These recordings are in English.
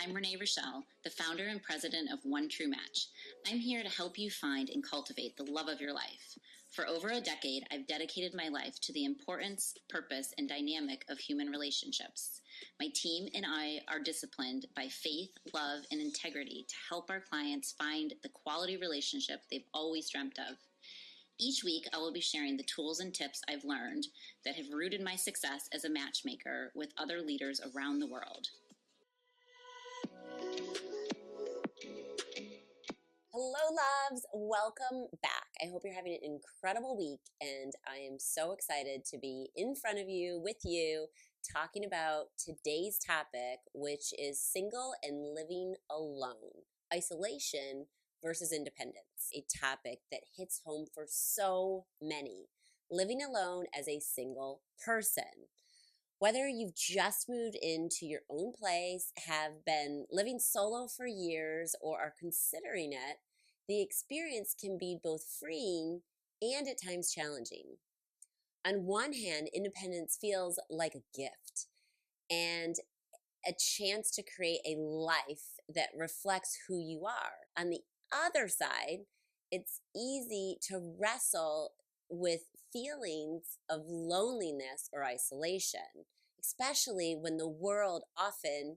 I'm Renee Richel, the founder and president of One True Match. I'm here to help you find and cultivate the love of your life. For over a decade, I've dedicated my life to the importance, purpose, and dynamic of human relationships. My team and I are disciplined by faith, love, and integrity to help our clients find the quality relationship they've always dreamt of. Each week, I will be sharing the tools and tips I've learned that have rooted my success as a matchmaker with other leaders around the world. Hello, loves. Welcome back. I hope you're having an incredible week, and I am so excited to be in front of you, with you, talking about today's topic, which is single and living alone. Isolation versus independence, a topic that hits home for so many. Living alone as a single person. Whether you've just moved into your own place, have been living solo for years, or are considering it, the experience can be both freeing and at times challenging. On one hand, independence feels like a gift and a chance to create a life that reflects who you are. On the other side, it's easy to wrestle with feelings of loneliness or isolation, especially when the world often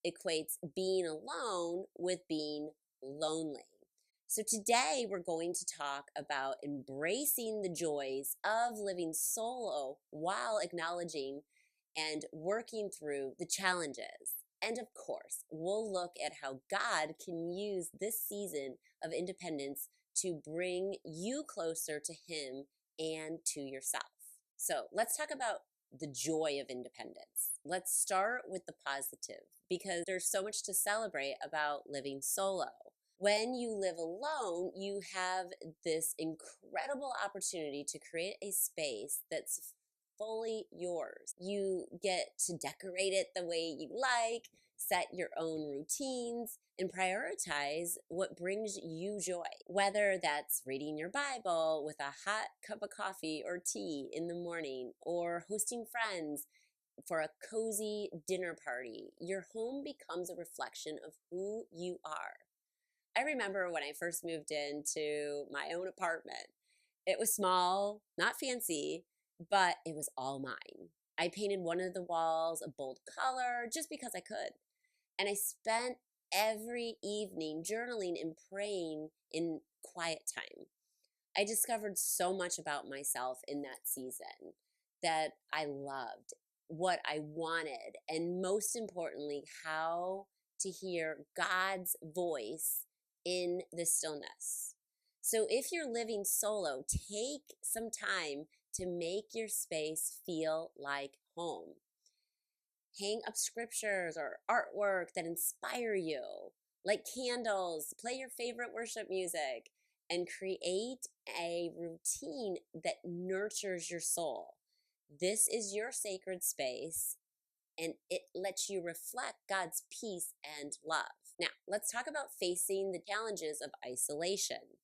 equates being alone with being lonely. So today we're going to talk about embracing the joys of living solo while acknowledging and working through the challenges. And of course, we'll look at how God can use this season of independence to bring you closer to Him and to yourself. So let's talk about the joy of independence. Let's start with the positive, because there's so much to celebrate about living solo. When you live alone, you have this incredible opportunity to create a space that's fully yours. You get to decorate it the way you like, set your own routines, and prioritize what brings you joy. Whether that's reading your Bible with a hot cup of coffee or tea in the morning, or hosting friends for a cozy dinner party, your home becomes a reflection of who you are. I remember when I first moved into my own apartment. It was small, not fancy, but it was all mine. I painted one of the walls a bold color just because I could. And I spent every evening journaling and praying in quiet time. I discovered so much about myself in that season that I loved, what I wanted, and most importantly, how to hear God's voice in the stillness. So if you're living solo, take some time to make your space feel like home. Hang up scriptures or artwork that inspire you, light candles, play your favorite worship music, and create a routine that nurtures your soul. This is your sacred space, and it lets you reflect God's peace and love. Now, let's talk about facing the challenges of isolation.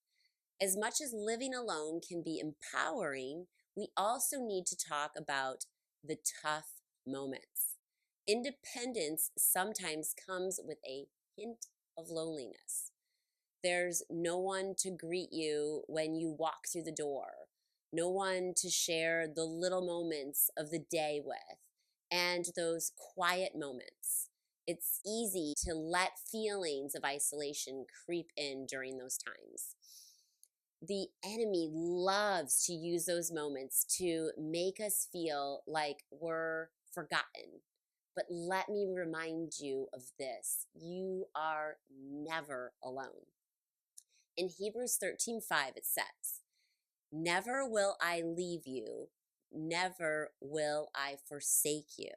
As much as living alone can be empowering, we also need to talk about the tough moments. Independence sometimes comes with a hint of loneliness. There's no one to greet you when you walk through the door, no one to share the little moments of the day with, and those quiet moments. It's easy to let feelings of isolation creep in during those times. The enemy loves to use those moments to make us feel like we're forgotten. But let me remind you of this. You are never alone. In Hebrews 13:5, it says, "Never will I leave you, never will I forsake you."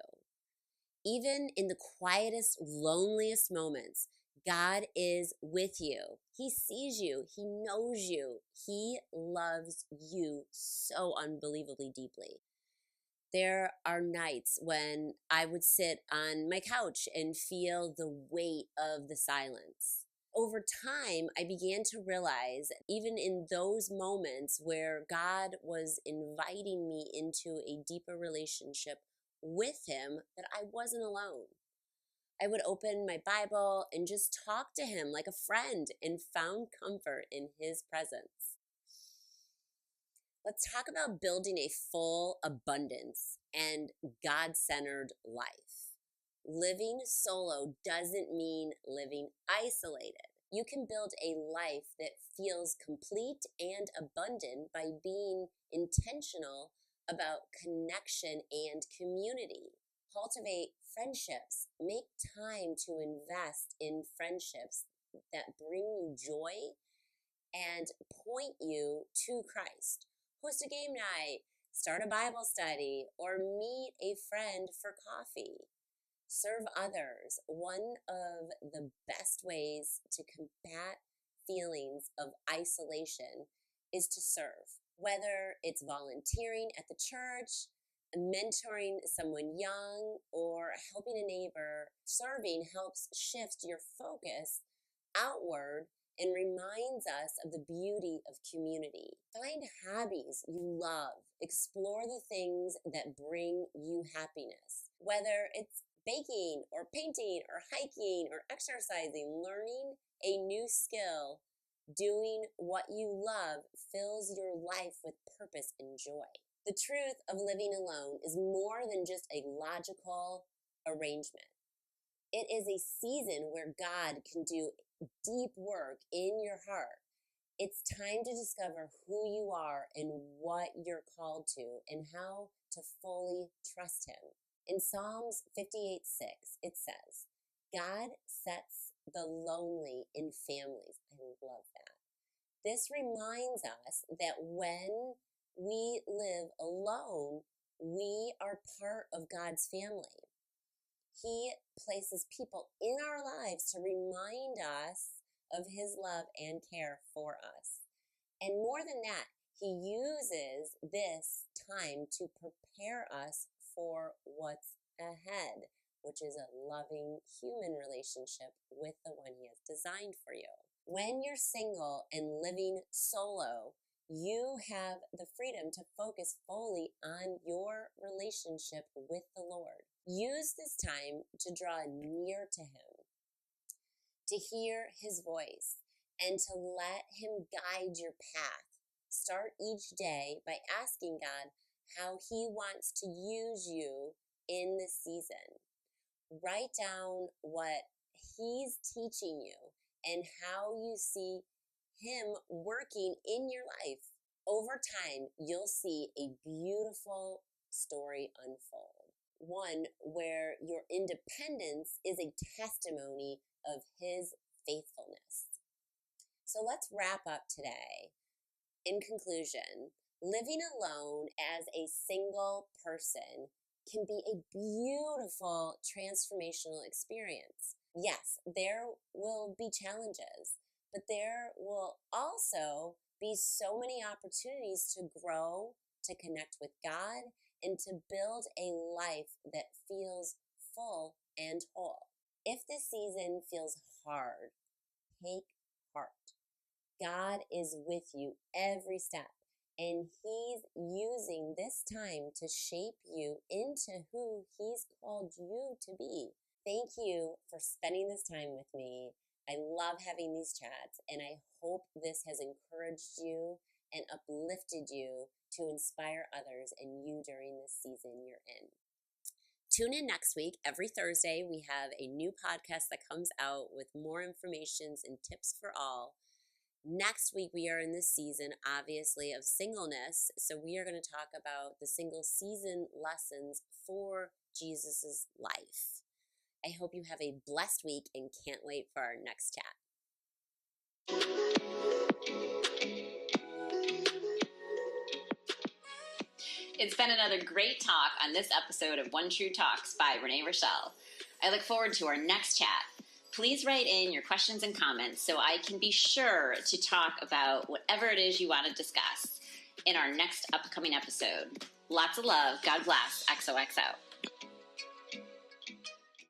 Even in the quietest, loneliest moments, God is with you. He sees you. He knows you. He loves you so unbelievably deeply. There are nights when I would sit on my couch and feel the weight of the silence. Over time, I began to realize, even in those moments where God was inviting me into a deeper relationship with Him, that I wasn't alone. I would open my Bible and just talk to him like a friend and found comfort in his presence. Let's talk about building a full abundance and God-centered life. Living solo doesn't mean living isolated. You can build a life that feels complete and abundant by being intentional about connection and community. Cultivate friendships. Make time to invest in friendships that bring you joy and point you to Christ. Host a game night, start a Bible study, or meet a friend for coffee. Serve others. One of the best ways to combat feelings of isolation is to serve. Whether it's volunteering at the church, mentoring someone young, or helping a neighbor, serving helps shift your focus outward and reminds us of the beauty of community. Find hobbies you love. Explore the things that bring you happiness. Whether it's baking or painting or hiking or exercising, learning a new skill, doing what you love fills your life with purpose and joy. The truth of living alone is more than just a logical arrangement. It is a season where God can do deep work in your heart. It's time to discover who you are and what you're called to and how to fully trust Him. In Psalms 58:6, it says, God sets the lonely in families. I love that. This reminds us that when we live alone, we are part of God's family. He places people in our lives to remind us of His love and care for us. And more than that, He uses this time to prepare us for what's ahead, which is a loving human relationship with the one He has designed for you. When you're single and living solo, you have the freedom to focus fully on your relationship with the Lord. Use this time to draw near to Him, to hear His voice, and to let Him guide your path. Start each day by asking God how He wants to use you in this season. Write down what He's teaching you and how you see Him working in your life. Over time, you'll see a beautiful story unfold. One where your independence is a testimony of His faithfulness. So let's wrap up today. In conclusion, living alone as a single person can be a beautiful transformational experience. Yes, there will be challenges, but there will also be so many opportunities to grow, to connect with God, and to build a life that feels full and whole. If this season feels hard, take heart. God is with you every step, and He's using this time to shape you into who He's called you to be. Thank you for spending this time with me. I love having these chats, and I hope this has encouraged you and uplifted you to inspire others and you during this season you're in. Tune in next week. Every Thursday, we have a new podcast that comes out with more information and tips for all. Next week, we are in the season, obviously, of singleness. So we are going to talk about the single season lessons for Jesus' life. I hope you have a blessed week and can't wait for our next chat. It's been another great talk on this episode of One True Talks by Renee Richel. I look forward to our next chat. Please write in your questions and comments so I can be sure to talk about whatever it is you want to discuss in our next upcoming episode. Lots of love. God bless. XOXO.